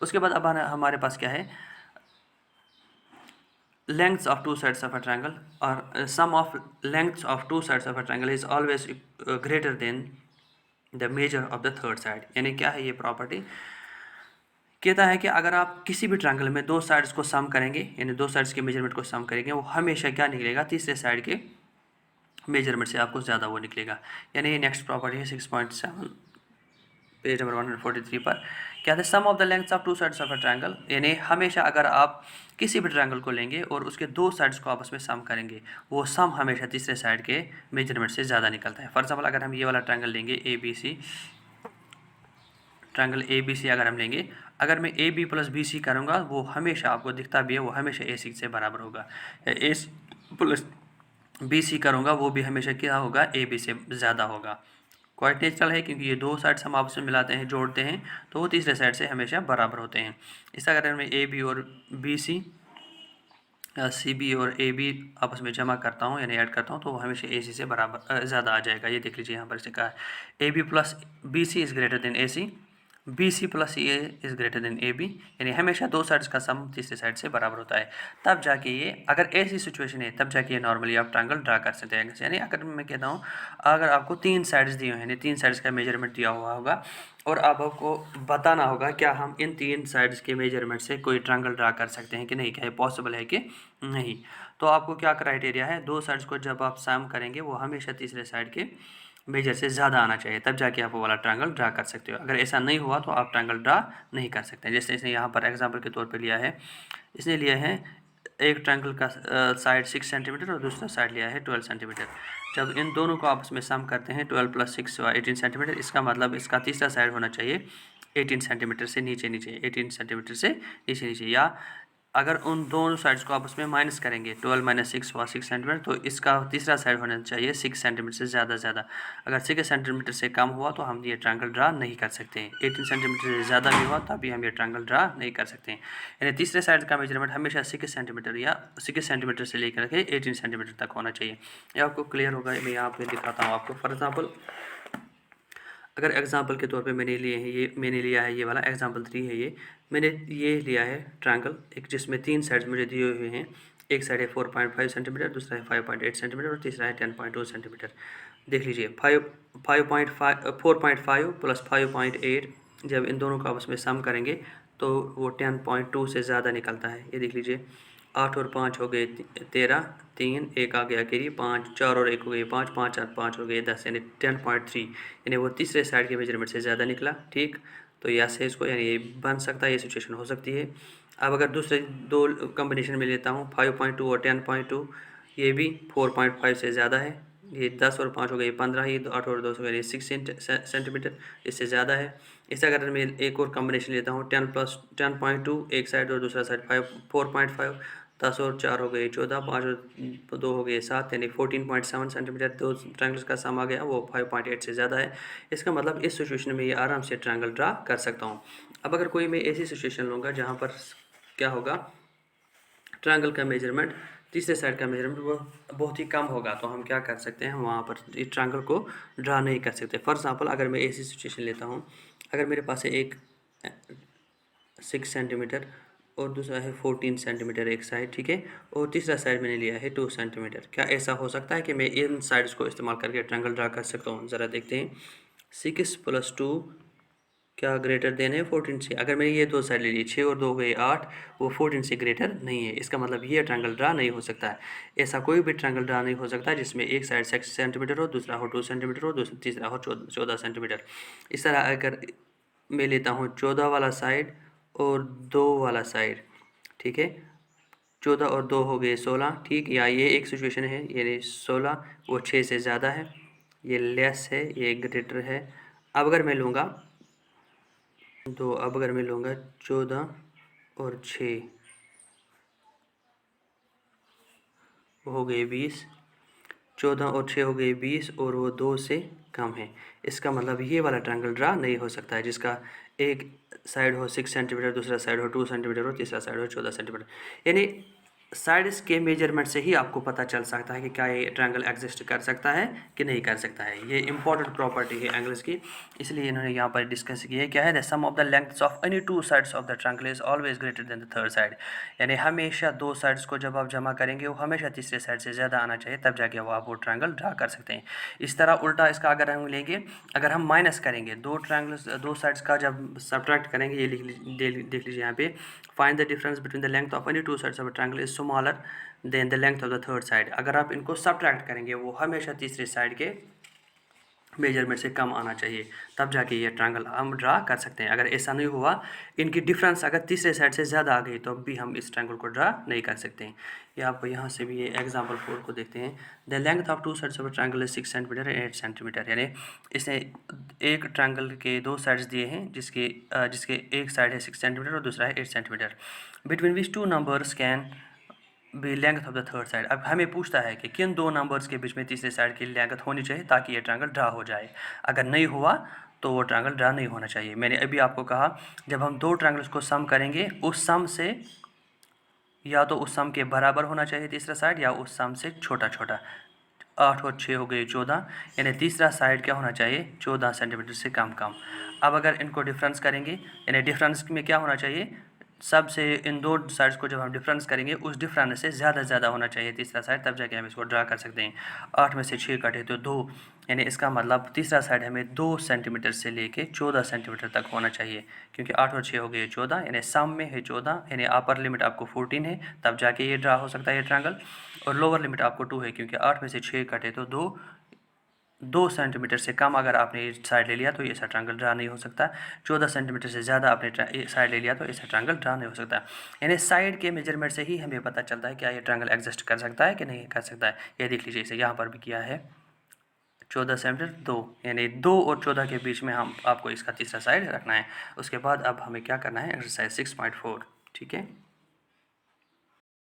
उसके बाद अब हमारे पास क्या है, lengths of two sides of a triangle, or sum of lengths of two sides of a triangle is always greater than the measure of the third side। यानी क्या है ये प्रॉपर्टी, कहता है कि अगर आप किसी भी ट्रायंगल में दो साइड्स को सम करेंगे, यानी दो साइड्स के मेजरमेंट को सम करेंगे, वो हमेशा क्या निकलेगा, तीसरे साइड के मेजरमेंट से आपको ज़्यादा वो निकलेगा। यानी ये नेक्स्ट प्रॉपर्टी है 6.7 पेज नंबर 143 पर। क्या है, sum of the lengths of two sides of a triangle, यानी हमेशा अगर आप किसी भी ट्रायंगल को लेंगे और उसके दो साइड्स को आपस में सम करेंगे, वो सम हमेशा तीसरे साइड के मेजरमेंट से ज़्यादा निकलता है। फॉर एग्जाम्पल अगर हम ये वाला ट्रायंगल लेंगे A B C, triangle A B C अगर हम लेंगे, अगर मैं A B plus B C करूँगा, वो हमेशा आपको दिखता भी है वो हमेशा ए सी से बराबर होगा। ए प्लस बी सी करूँगा वो भी हमेशा क्या होगा, ए बी से ज़्यादा होगा। क्वाइट नेचुरल है क्योंकि ये दो साइड्स हम आपस में मिलाते हैं, जोड़ते हैं, तो वो तीसरे साइड से हमेशा बराबर होते हैं। इस अगर मैं ए बी और बी सी या सी बी और ए बी आपस में जमा करता हूँ यानी ऐड करता हूँ, तो वो हमेशा ए सी से बराबर ज़्यादा आ जाएगा। ये देख लीजिए यहाँ पर से कहा है A B plus B C is greater than A C, B C plus A is greater than A B, यानी हमेशा दो साइड्स का सम तीसरे साइड से बराबर होता है। तब जाके ये, अगर ऐसी सिचुएशन है तब जाके ये नॉर्मली आप ट्रायंगल ड्रा कर सकते हैं। यानी अगर मैं कहता हूँ, अगर आपको तीन साइड्स दिए हुए हैं, तीन साइड्स का मेजरमेंट दिया हुआ होगा और अब आपको बताना होगा क्या हम इन तीन साइड्स के मेजरमेंट से कोई ट्रायंगल ड्रा कर सकते हैं कि नहीं, क्या ये पॉसिबल है कि नहीं। तो आपको क्या क्राइटेरिया है, दो साइड्स को जब आप सम करेंगे वो हमेशा तीसरे साइड के मेजर से ज़्यादा आना चाहिए, तब जाके आप वो वाला ट्रायंगल ड्रा कर सकते हो। अगर ऐसा नहीं हुआ तो आप ट्रायंगल ड्रा नहीं कर सकते। जैसे इसने यहाँ पर एग्जांपल के तौर पे लिया है, इसने लिया है एक ट्रायंगल का साइड 6 सेंटीमीटर और दूसरा साइड लिया है 12 सेंटीमीटर। जब इन दोनों को आपस में सम करते हैं 12 + 6 18 सेंटीमीटर, इसका मतलब इसका तीसरा साइड होना चाहिए 18 सेंटीमीटर से नीचे नीचे, 18 सेंटीमीटर से नीचे नीचे। या अगर उन दोनों साइड्स को आपस में माइनस करेंगे, 12 - 6 हुआ 6 सेंटीमीटर, तो इसका तीसरा साइड होना चाहिए 6 सेंटीमीटर से ज़्यादा। अगर 6 सेंटीमीटर से कम हुआ तो हम ये ट्रायंगल ड्रा नहीं कर सकते हैं। 18 सेंटीमीटर से ज़्यादा भी हुआ तभी हम ये ट्रायंगल ड्रा नहीं कर सकते हैं। यानी तीसरे साइड का मेजरमेंट हमेशा 6 सेंटीमीटर या 6 सेंटीमीटर से लेकर के 18 सेंटीमीटर तक होना चाहिए। ये आपको क्लियर होगा। मैं यहाँ पे दिखाता हूँ आपको। फॉर एग्जाम्पल, अगर एग्जांपल के तौर पे मैंने लिया है ये वाला एग्जांपल 3 है, ये मैंने ये लिया है ट्रायंगल एक, जिसमें तीन साइड्स मुझे दिए हुए हैं। एक साइड है 4.5 सेंटीमीटर, दूसरा है 5.8 सेंटीमीटर और तीसरा है 10.2 सेंटीमीटर। देख लीजिए 4.5 प्लस 5.8, जब इन दोनों को आपस में सम करेंगे तो वो 10.2 से ज़्यादा निकलता है। ये देख लीजिए 8 और 5 हो गए 13, 3 एक आ गया अकेली 5, 4 और 1 हो गए 5, 5 और 5 हो गए 10, यानी 10.3, यानी वो तीसरे साइड के मेजरमेंट से ज़्यादा निकला। ठीक, तो यहाँ से इसको, यानी ये बन सकता है, ये सिचुएशन हो सकती है। अब अगर दूसरे दो कॉम्बिनेशन में लेता हूँ 5.2 और 10.2, ये भी 4.5 से ज़्यादा है। ये 10 और 5 हो गए 15, ये 8 और 2 हो गए 6 सेंटीमीटर, इससे ज़्यादा है। इस अगर मैं एक और कॉम्बिनेशन लेता हूँ 10 + 10.2 एक साइड और दूसरा साइड 4.5, 10 और 4 हो गए 14, 5 और 2 हो गए 7, यानी 14.7 सेंटीमीटर। दो ट्रायंगल्स का सम आ गया, वो 5.8 से ज़्यादा है। इसका मतलब इस सिचुएशन में ये आराम से ट्रायंगल ड्रा कर सकता हूँ। अब अगर कोई मैं ऐसी सिचुएशन लूँगा जहाँ पर क्या होगा, ट्रायंगल का मेजरमेंट, तीसरे साइड का मेजरमेंट वो बहुत ही कम होगा, तो हम क्या कर सकते हैं, वहाँ पर इस ट्रायंगल को ड्रा नहीं कर सकते। फॉर एग्जांपल अगर मैं ऐसी सिचुएशन लेता हूँ, अगर मेरे पास है एक 6 सेंटीमीटर और दूसरा है 14 सेंटीमीटर एक साइड, ठीक है, और तीसरा साइड मैंने लिया है 2 सेंटीमीटर। क्या ऐसा हो सकता है कि मैं इन साइड्स को इस्तेमाल करके ट्रायंगल ड्रा कर सकता हूँ? ज़रा देखते हैं। 6 + 2 क्या ग्रेटर देन है 14 से? अगर मैंने ये दो साइड ले ली, 6 और 2 हो गए 8, वो 14 से ग्रेटर नहीं है। इसका मतलब ये ट्रायंगल ड्रा नहीं हो सकता है। ऐसा कोई भी ट्रायंगल ड्रा नहीं हो सकता जिसमें एक साइड 6 सेंटीमीटर हो, दूसरा हो 2 सेंटीमीटर हो, तीसरा हो 14 सेंटीमीटर। इस तरह अगर मैं लेता हूँ 14 वाला साइड और 2 वाला साइड, ठीक है, 14 और 2 हो गए 16, ठीक, या ये एक सिचुएशन है, ये 16 वो 6 से ज़्यादा है, ये लेस है, ये ग्रेटर है। अब अगर मैं लूँगा तो अब अगर मैं लूँगा 14 और 6 हो गए 20, 14 और 6 हो गए 20 और वो 2 से कम है। इसका मतलब ये वाला ट्रायंगल ड्रा नहीं हो सकता है जिसका एक साइड हो 6 सेंटीमीटर, दूसरा साइड हो 2 सेंटीमीटर और तीसरा साइड हो 14 सेंटीमीटर। यानी साइड्स के मेजरमेंट से ही आपको पता चल सकता है कि क्या ये ट्रायंगल एग्जिस्ट कर सकता है कि नहीं कर सकता है। ये इंपॉर्टेंट प्रॉपर्टी है एंगल्स की, इसलिए इन्होंने यहाँ पर डिस्कस की है। क्या है, the sum of the lengths of any two sides of the triangle is always greater than the third side. यानी हमेशा दो साइड्स को जब आप जमा करेंगे वो हमेशा तीसरे साइड से ज़्यादा आना चाहिए, तब जाके वो आप वो ट्रायंगल ड्रा कर सकते हैं। इस तरह उल्टा इसका अगर हम लेंगे, अगर हम माइनस करेंगे दो ट्रायंगल्स, दो साइड्स का जब सब्ट्रैक्ट करेंगे, ये देख लीजिए यहाँ पे, find the difference between the length of any two sides of a triangle is smaller than the length of the third side. अगर आप इनको सब्ट्रैक्ट करेंगे वो हमेशा तीसरे साइड के मेजरमेंट से कम आना चाहिए, तब जाके ये ट्रायंगल हम ड्रा कर सकते हैं। अगर ऐसा नहीं हुआ, इनकी डिफरेंस अगर तीसरे साइड से ज़्यादा आ गई, तो भी हम इस ट्रायंगल को ड्रा नहीं कर सकते हैं। ये आपको यहाँ से भी ये एग्जांपल 4 को देखते हैं। The length of two sides of triangle is 6 centimetre and 8 centimetre. यानी इसने एक ट्रायंगल के दो साइड्स दिए हैं, जिसके एक साइड है 6 सेंटीमीटर और दूसरा है 8 centimetre. Between which two numbers can be length of the third side. अब हमें पूछता है कि किन दो नंबर्स के बीच में तीसरे साइड की लेंथ होनी चाहिए ताकि ये ट्रायंगल ड्रा हो जाए। अगर नहीं हुआ तो वो ट्रायंगल ड्रा नहीं होना चाहिए। मैंने अभी आपको कहा, जब हम दो ट्रायंगल्स को सम करेंगे, उस सम से या तो उस सम के बराबर होना चाहिए तीसरा साइड, या उस सम से छोटा छोटा। 8 और 6 हो गए 14, यानी तीसरा साइड क्या होना चाहिए, 14 सेंटीमीटर से कम कम। अब अगर इनको डिफरेंस करेंगे, यानी डिफरेंस में क्या होना चाहिए, सबसे इन दो साइड्स को जब हम डिफरेंस करेंगे, उस डिफरेंस से ज़्यादा होना चाहिए तीसरा साइड, तब जाके हम इसको ड्रा कर सकते हैं। 8 में से 6 कटे तो 2, यानी इसका मतलब तीसरा साइड हमें 2 सेंटीमीटर से लेके 14 सेंटीमीटर तक होना चाहिए, क्योंकि 8 और 6 हो गए 14, यानी सम में है 14, यानी अपर लिमिट आपको 14 है, तब जाके ये ड्रा हो सकता है ये ट्रायंगल। और लोअर लिमिट आपको 2 है, क्योंकि 8 में से 6 कटे तो 2 सेंटीमीटर से कम अगर आपने साइड ले लिया तो ये ऐसा ट्रायंगल ड्रा नहीं हो सकता। 14 सेंटीमीटर से ज़्यादा आपने साइड ले लिया तो ऐसा ट्रायंगल ड्रा नहीं हो सकता। यानी साइड के मेजरमेंट से ही हमें पता चलता है क्या ये ट्रायंगल एग्जिस्ट कर सकता है कि नहीं कर सकता है। ये देख लीजिए, इसे यहाँ पर भी किया है 14 सेंटीमीटर 2, यानी 2 और 14 के बीच में हम आपको इसका तीसरा साइड रखना है। उसके बाद अब हमें क्या करना है, एक्सरसाइज 6.4, ठीक है।